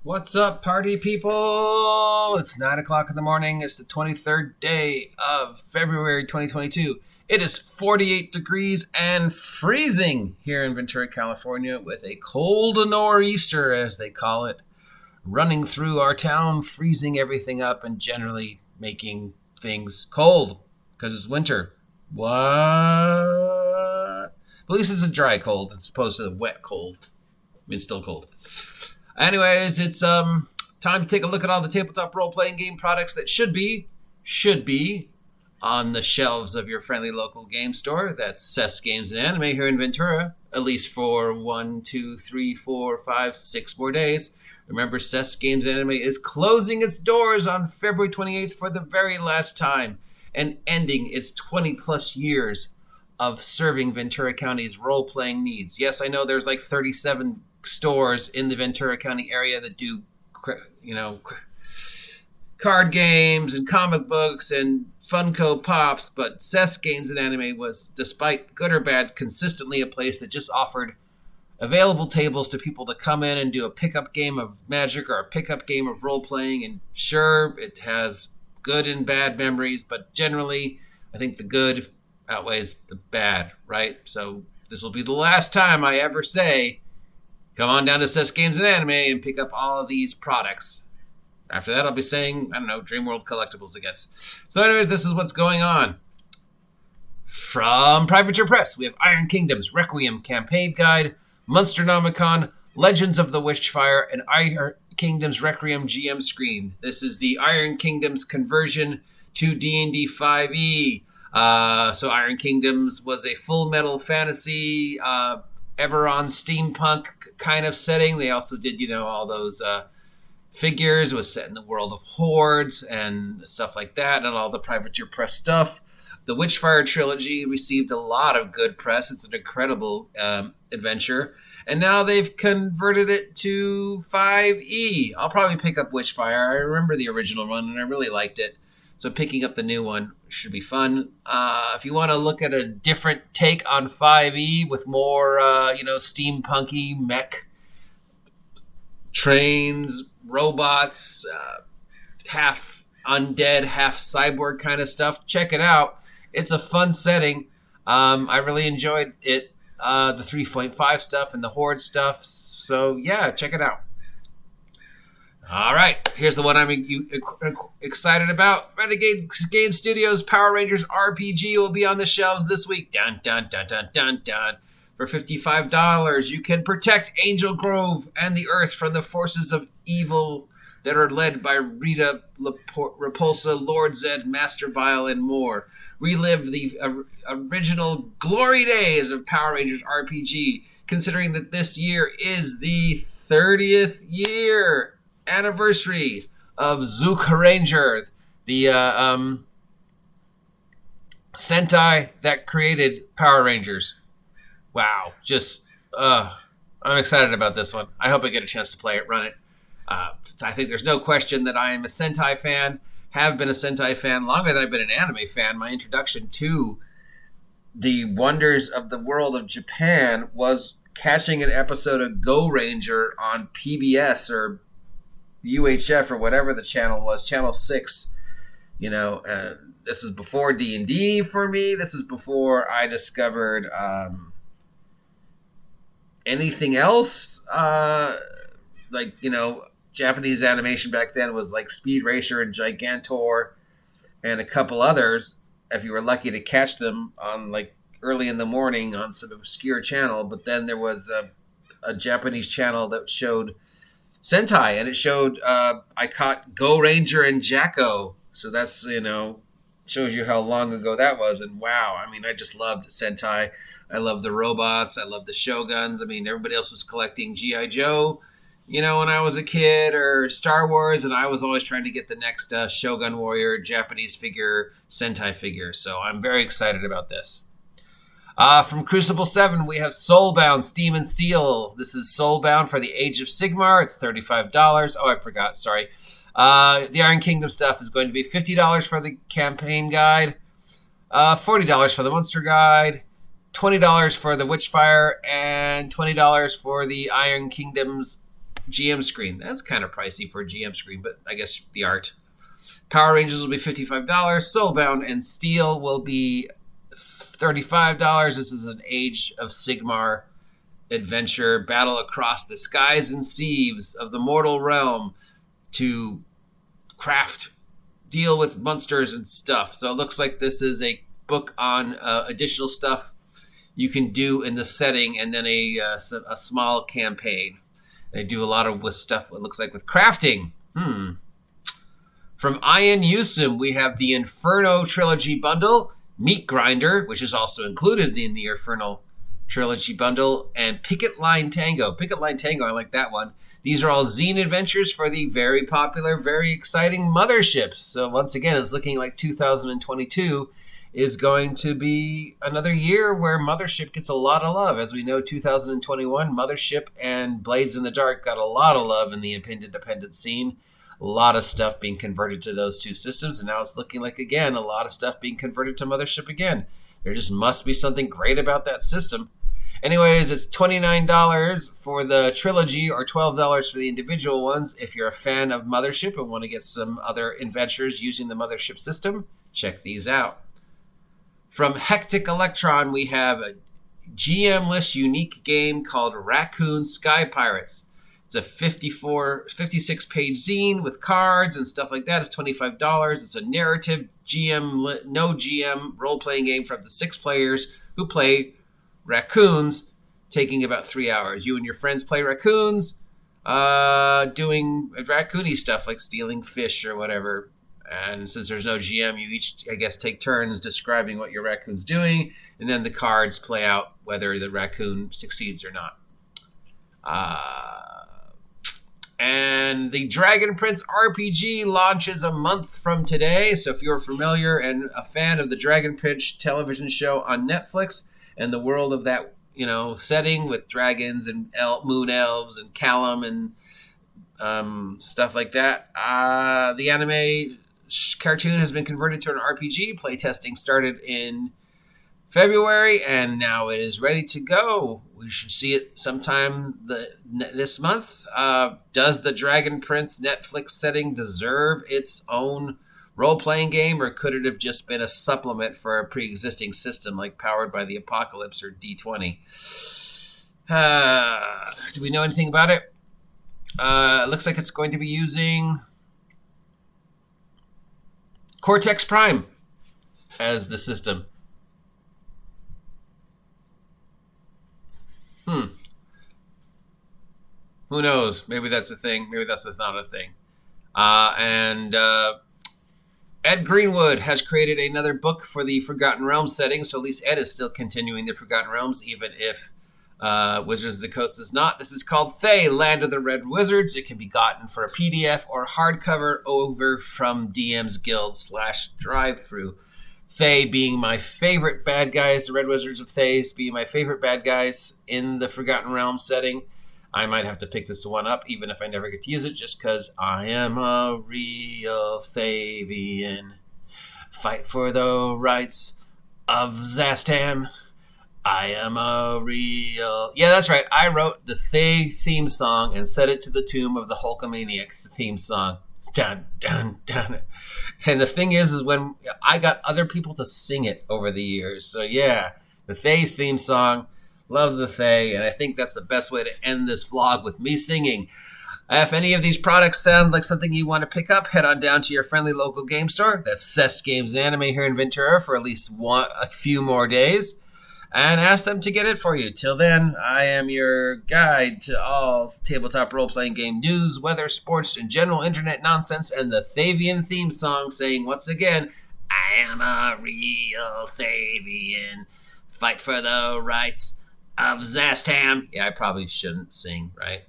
What's up, party people? It's 9 o'clock in the morning. It's the 23rd day of February 2022. It is 48 degrees and freezing here in Ventura, California, with a cold nor'easter, as they call it, running through our town, freezing everything up and generally making things cold because it's winter. What? At least it's a dry cold as opposed to the wet cold. I mean, it's still cold. Anyways, it's time to take a look at all the tabletop role-playing game products that should be on the shelves of your friendly local game store. That's Seth's Games and Anime here in Ventura, at least for 1, 2, 3, 4, 5, 6 more days. Remember, Seth's Games and Anime is closing its doors on February 28th for the very last time and ending its 20-plus years of serving Ventura County's role-playing needs. Yes, I know there's like 37 stores in the Ventura County area that do, card games and comic books and Funko Pops, but Seth's Games and Anime was, despite good or bad, consistently a place that just offered available tables to people to come in and do a pickup game of Magic or a pickup game of role-playing, and sure, it has good and bad memories, but generally, I think the good outweighs the bad, right? So this will be the last time I ever say, come on down to Seth's Games and Anime and pick up all of these products. After that, I'll be saying, Dreamworld Collectibles, I guess. So anyways, this is what's going on. From Privateer Press, we have Iron Kingdom's Requiem Campaign Guide, Monsternomicon, Legends of the Witchfire, and Iron Kingdom's Requiem GM Screen. This is the Iron Kingdom's conversion to D&D 5e. So Iron Kingdoms was a full metal fantasy, Eberron steampunk kind of setting. They also did, all those figures. It was set in the world of hordes and stuff like that, and all the Privateer Press stuff. The Witchfire trilogy received a lot of good press. It's an incredible adventure. And now they've converted it to 5e. I'll probably pick up Witchfire. I remember the original one, and I really liked it. So picking up the new one should be fun. If you want to look at a different take on 5e with more, steampunky mech trains, robots, half undead, half cyborg kind of stuff, check it out. It's a fun setting. I really enjoyed it, the 3.5 stuff and the horde stuff. So yeah, check it out. All right, here's the one I'm excited about. Renegade Game Studios Power Rangers RPG will be on the shelves this week. Dun, dun, dun, dun, dun, dun. For $55, you can protect Angel Grove and the Earth from the forces of evil that are led by Rita Repulsa, Lord Zed, Master Vile, and more. Relive the original glory days of Power Rangers RPG, considering that this year is the 30th year anniversary of Zook Ranger, the Sentai that created Power Rangers. Wow, I'm excited about this one. I hope I get a chance to play it, run it. I think there's no question that I am a Sentai fan, have been a Sentai fan longer than I've been an anime fan. My introduction to the wonders of the world of Japan was catching an episode of Go Ranger on PBS or UHF or whatever the channel was, Channel 6. This is before D&D for me. This is before I discovered anything else. Japanese animation back then was like Speed Racer and Gigantor and a couple others, if you were lucky to catch them on like early in the morning on some obscure channel. But then there was a Japanese channel that showed Sentai, and it showed I caught Go Ranger and Jacko. So that's, shows you how long ago that was. And wow, I just loved Sentai. I loved the robots. I loved the Shoguns. Everybody else was collecting G.I. Joe, when I was a kid, or Star Wars, and I was always trying to get the next Shogun Warrior, Japanese figure, Sentai figure. So I'm very excited about this. From Crucible 7, we have Soulbound, Steam and Seal. This is Soulbound for the Age of Sigmar. It's $35. Oh, I forgot. Sorry. The Iron Kingdom stuff is going to be $50 for the campaign guide, $40 for the monster guide, $20 for the Witchfire, and $20 for the Iron Kingdom's GM screen. That's kind of pricey for a GM screen, but I guess the art. Power Rangers will be $55. Soulbound and Steel will be $35. This is an Age of Sigmar adventure, battle across the skies and seas of the mortal realm to deal with monsters and stuff. So it looks like this is a book on additional stuff you can do in the setting, and then a small campaign. They do a lot of stuff, it looks like, with crafting. From Ian Yusum, we have the Inferno Trilogy Bundle, Meat Grinder, which is also included in the Inferno Trilogy Bundle, and Picket Line Tango. Picket Line Tango, I like that one. These are all zine adventures for the very popular, very exciting Mothership. So once again, it's looking like 2022 is going to be another year where Mothership gets a lot of love. As we know, 2021, Mothership and Blades in the Dark got a lot of love in the independent scene. A lot of stuff being converted to those two systems, and now it's looking like, again, a lot of stuff being converted to Mothership again. There just must be something great about that system. Anyways, it's $29 for the trilogy or $12 for the individual ones. If you're a fan of Mothership and want to get some other adventures using the Mothership system, check these out. From Hectic Electron, we have a GM-less unique game called Raccoon Sky Pirates. It's a 56-page zine with cards and stuff like that. It's $25. It's a narrative no GM role-playing game for up to 6 players who play raccoons, taking about 3 hours. You and your friends play raccoons, doing raccoony stuff like stealing fish or whatever. And since there's no GM, you each, I guess, take turns describing what your raccoon's doing, and then the cards play out whether the raccoon succeeds or not. And the Dragon Prince RPG launches a month from today. So if you're familiar and a fan of the Dragon Prince television show on Netflix and the world of that, setting with dragons and moon elves and Callum and stuff like that, the anime cartoon has been converted to an RPG. Playtesting started in February, and now it is ready to go. We should see it sometime this month. Does the Dragon Prince Netflix setting deserve its own role-playing game, or could it have just been a supplement for a pre-existing system like Powered by the Apocalypse or D20? Do we know anything about it? It looks like it's going to be using Cortex Prime as the system. Who knows? Maybe that's a thing. Maybe that's not a thing. And Ed Greenwood has created another book for the Forgotten Realms setting. So at least Ed is still continuing the Forgotten Realms, even if Wizards of the Coast is not. This is called Thay, Land of the Red Wizards. It can be gotten for a PDF or hardcover over from DM's Guild /drive-thru. Thay being my favorite bad guys, the Red Wizards of Thay being my favorite bad guys in the Forgotten Realms setting. I might have to pick this one up, even if I never get to use it, just because I am a real Thavian. Fight for the rights of Zastam. I am a real... Yeah, that's right. I wrote the Thay theme song and set it to the tune of the Hulkamaniac theme song. It's dun, dun, dun. And the thing is when I got other people to sing it over the years. So yeah, the Thay's theme song. Love the Thay, and I think that's the best way to end this vlog, with me singing. If any of these products sound like something you want to pick up, head on down to your friendly local game store. That's Seth's Games and Anime here in Ventura for at least a few more days, and ask them to get it for you. Till then, I am your guide to all tabletop role-playing game news, weather, sports, and general internet nonsense, and the Thavian theme song saying, once again, I am a real Thavian. Fight for the rights of Zastam. Yeah, I probably shouldn't sing, right?